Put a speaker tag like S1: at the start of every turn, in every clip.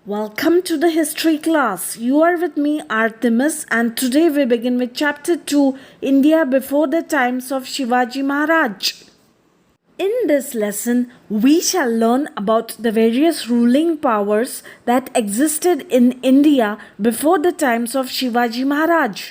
S1: Welcome to the history class. You are with me, Artemis, and today we begin with chapter 2, India before the times of Shivaji Maharaj. In this lesson, we shall learn about the various ruling powers that existed in India before the times of Shivaji Maharaj.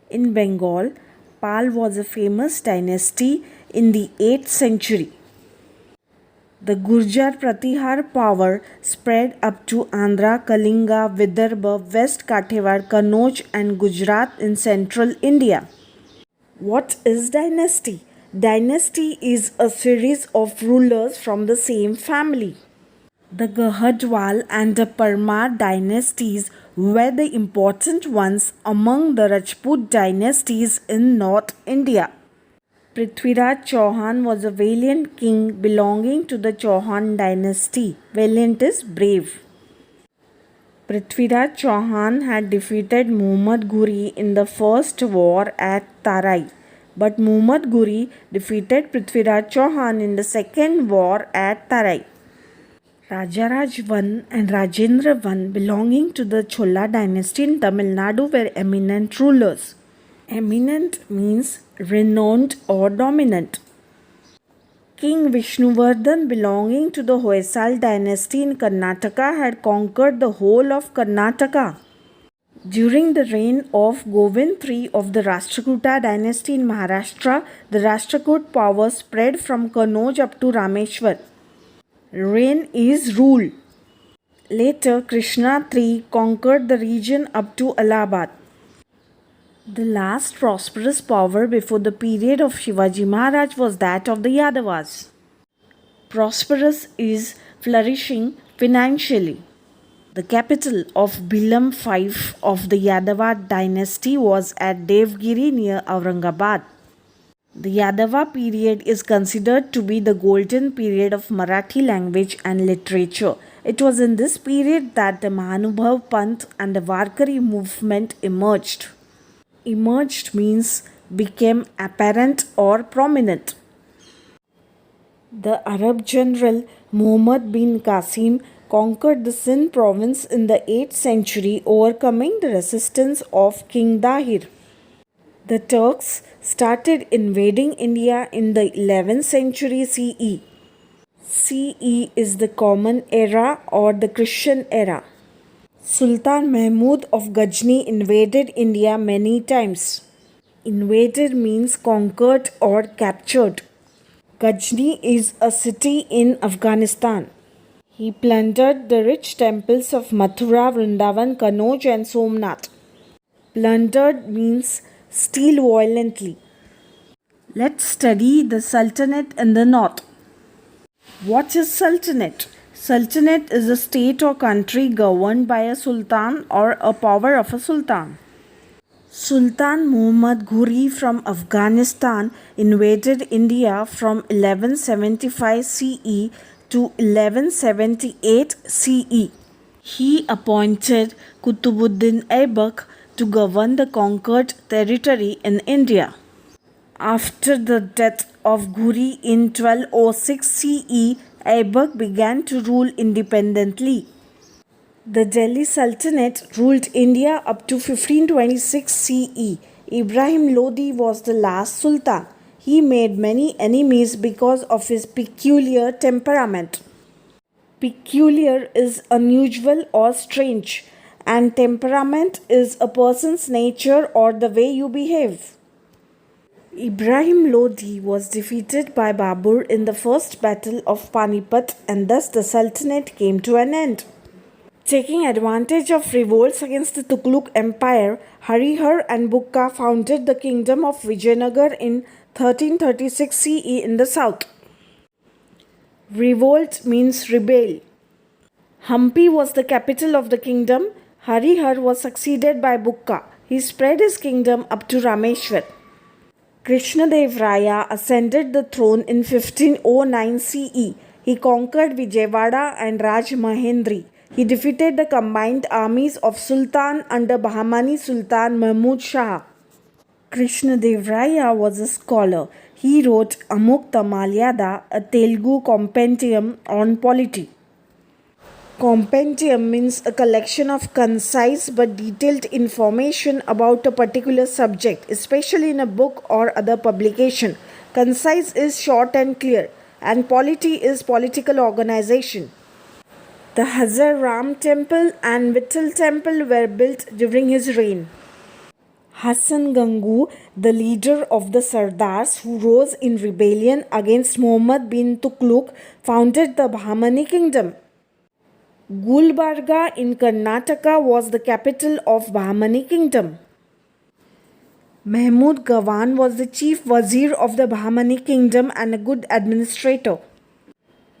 S1: In Bengal, Pal was a famous dynasty in the 8th century. The Gurjar Pratihar power spread up to Andhra, Kalinga, Vidarbha, West Kathiawar, Kannauj and Gujarat in central India. What is dynasty? Dynasty is a series of rulers from the same family. The Gahadwal and the Parmar dynasties were the important ones among the Rajput dynasties in North India. Prithviraj Chauhan was a valiant king belonging to the Chauhan dynasty. Valiant is brave. Prithviraj Chauhan had defeated Muhammad Ghori in the first war at Tarai, but Muhammad Ghori defeated Prithviraj Chauhan in the second war at Tarai. Rajaraj I and Rajendra I belonging to the Chola dynasty in Tamil Nadu were eminent rulers. Eminent means renowned or dominant. King Vishnuvardhan belonging to the Hoysal dynasty in Karnataka had conquered the whole of Karnataka. During the reign of Govind III of the Rashtrakuta dynasty in Maharashtra, the Rashtrakud power spread from Kannauj up to Rameshwar. Reign is rule. Later, Krishna III conquered the region up to Allahabad. The last prosperous power before the period of Shivaji Maharaj was that of the Yadavas. Prosperous is flourishing financially. The capital of Bilam V of the Yadava dynasty was at Devgiri near Aurangabad. The Yadava period is considered to be the golden period of Marathi language and literature. It was in this period that the Mahanubhav Panth and the Warkari movement emerged. Emerged means became apparent or prominent. The Arab general Muhammad bin Qasim conquered the Sindh province in the 8th century, overcoming the resistance of King Dahir. The Turks started invading India in the 11th century CE. CE is the Common Era or the Christian era. Sultan Mahmud of Ghazni invaded India many times. Invaded means conquered or captured. Ghazni is a city in Afghanistan. He plundered the rich temples of Mathura, Vrindavan, Kannauj and Somnath. Plundered means steal violently. Let's study the Sultanate in the north. What is Sultanate? Sultanate is a state or country governed by a sultan or a power of a sultan. Sultan Muhammad Ghori from Afghanistan invaded India from 1175 CE to 1178 CE. He appointed Qutbuddin Aibak to govern the conquered territory in India. After the death of Ghori in 1206 CE, Aibak began to rule independently. The Delhi Sultanate ruled India up to 1526 CE. Ibrahim Lodi was the last sultan. He made many enemies because of his peculiar temperament. Peculiar is unusual or strange, and temperament is a person's nature or the way you behave. Ibrahim Lodi was defeated by Babur in the first battle of Panipat, and thus the Sultanate came to an end. Taking advantage of revolts against the Tughlaq Empire, Harihar and Bukka founded the kingdom of Vijayanagar in 1336 CE in the south. Revolt means rebel. Hampi was the capital of the kingdom. Harihar was succeeded by Bukka. He spread his kingdom up to Rameshwar. Krishnadev Raya ascended the throne in 1509 CE. He conquered Vijayawada and Rajmahendri. He defeated the combined armies of Sultan under Bahmani Sultan Mahmud Shah. Krishnadev Raya was a scholar. He wrote Amukta Malyada, a Telugu compendium on polity. Compendium means a collection of concise but detailed information about a particular subject, especially in a book or other publication. Concise is short and clear, and polity is political organization. The Hazar Ram temple and Vittal temple were built during his reign. Hassan Gangu, the leader of the Sardars who rose in rebellion against Muhammad bin Tughlaq, founded the Bahmani kingdom. Gulbarga in Karnataka was the capital of Bahmani kingdom. Mahmud Gawan was the chief wazir of the Bahmani kingdom and a good administrator.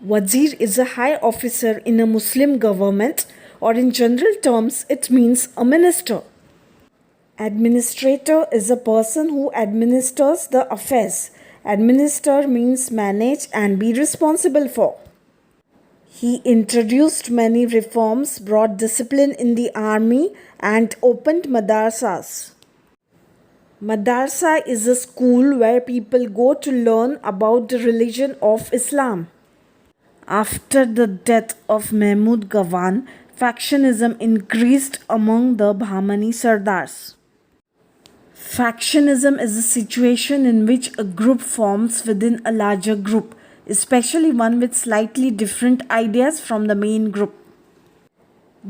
S1: Wazir is a high officer in a Muslim government, or in general terms it means a minister. Administrator is a person who administers the affairs. Administer means manage and be responsible for. He introduced many reforms, brought discipline in the army, and opened madrasas. Madrasa is a school where people go to learn about the religion of Islam. After the death of Mahmud Gawan, factionism increased among the Bahmani Sardars. Factionism is a situation in which a group forms within a larger group, especially one with slightly different ideas from the main group.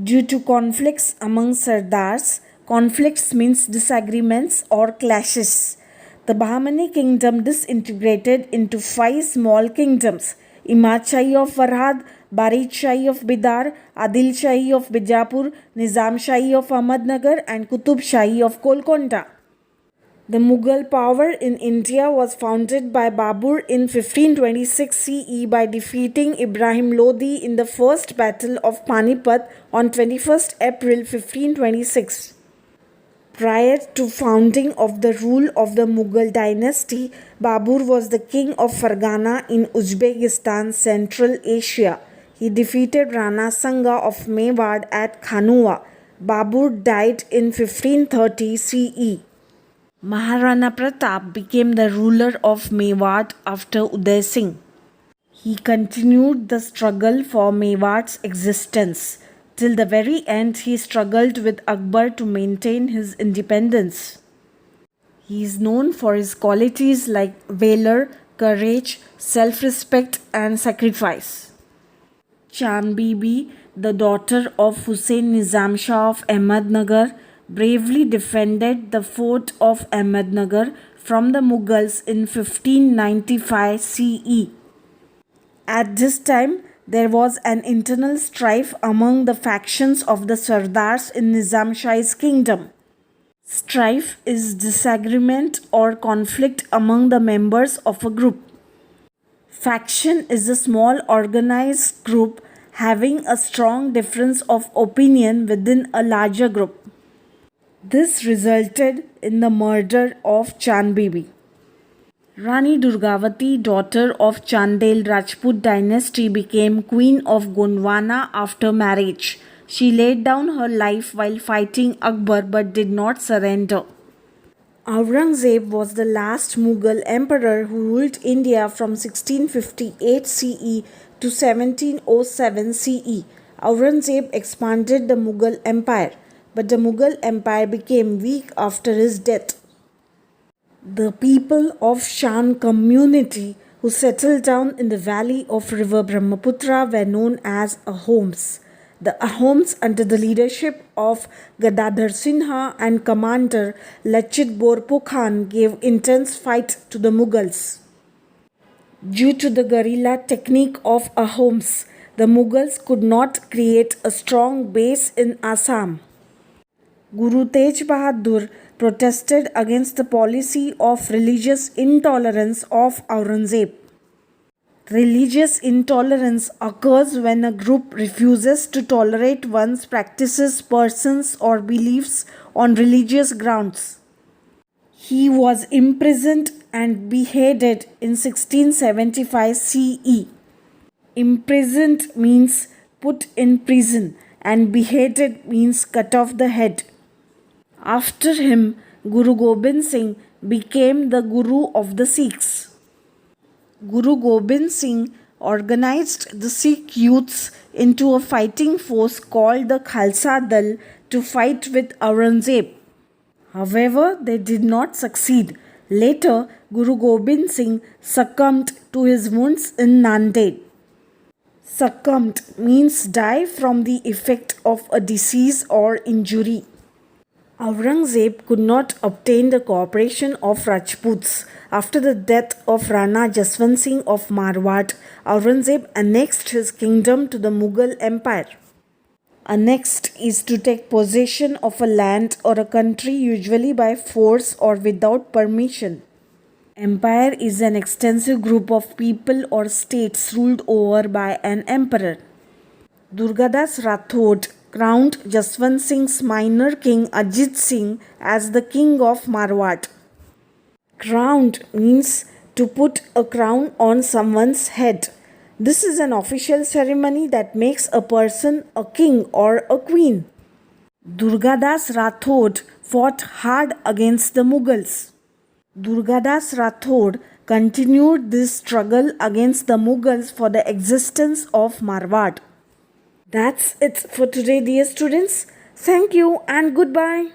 S1: Due to conflicts among Sardars, conflicts means disagreements or clashes. The Bahmani kingdom disintegrated into 5 small kingdoms: Imad Shahi of Farhad, Barid Shahi of Bidar, Adil Shahi of Bijapur, Nizam Shahi of Ahmednagar, and Qutub Shahi of Golconda. The Mughal power in India was founded by Babur in 1526 CE by defeating Ibrahim Lodi in the First Battle of Panipat on 21st April 1526. Prior to founding of the rule of the Mughal dynasty, Babur was the king of Fargana in Uzbekistan, Central Asia. He defeated Rana Sanga of Mewad at Khanua. Babur died in 1530 CE. Maharana Pratap became the ruler of Mewad after Uday Singh. He continued the struggle for Mewad's existence. Till the very end, he struggled with Akbar to maintain his independence. He is known for his qualities like valor, courage, self-respect, and sacrifice. Chand Bibi, the daughter of Hussain Nizam Shah of Ahmednagar, bravely defended the fort of Ahmednagar from the Mughals in 1595 CE. At this time, there was an internal strife among the factions of the Sardars in Nizam Shah's kingdom. Strife is disagreement or conflict among the members of a group. Faction is a small organized group having a strong difference of opinion within a larger group. This resulted in the murder of Chand Bibi. Rani Durgavati, daughter of Chandel Rajput dynasty, became queen of Gondwana after marriage. She laid down her life while fighting Akbar but did not surrender. Aurangzeb was the last Mughal emperor who ruled India from 1658 CE to 1707 CE. Aurangzeb expanded the Mughal empire, but the Mughal empire became weak after his death. The people of Shan community who settled down in the valley of river Brahmaputra were known as Ahoms. The Ahoms, under the leadership of Gadadhar Sinha and commander Lachit Borpukhan, gave intense fight to the Mughals. Due to the guerrilla technique of Ahoms, the Mughals could not create a strong base in Assam. Guru Tej Bahadur protested against the policy of religious intolerance of Aurangzeb. Religious intolerance occurs when a group refuses to tolerate one's practices, persons, or beliefs on religious grounds. He was imprisoned and beheaded in 1675 CE. Imprisoned means put in prison, and beheaded means cut off the head. After him, Guru Gobind Singh became the Guru of the Sikhs. Guru Gobind Singh organized the Sikh youths into a fighting force called the Khalsa Dal to fight with Aurangzeb. However, they did not succeed. Later, Guru Gobind Singh succumbed to his wounds in Nanded. Succumbed means die from the effect of a disease or injury. Aurangzeb could not obtain the cooperation of Rajputs. After the death of Rana Jaswant Singh of Marwar, Aurangzeb annexed his kingdom to the Mughal Empire. Annexed is to take possession of a land or a country, usually by force or without permission. Empire is an extensive group of people or states ruled over by an emperor. Durgadas Rathod crowned Jaswant Singh's minor king Ajit Singh as the king of Marwar. Crowned means to put a crown on someone's head. This is an official ceremony that makes a person a king or a queen. Durgadas Rathod fought hard against the Mughals. Durgadas Rathod continued this struggle against the Mughals for the existence of Marwar. That's it for today, dear students. Thank you and goodbye.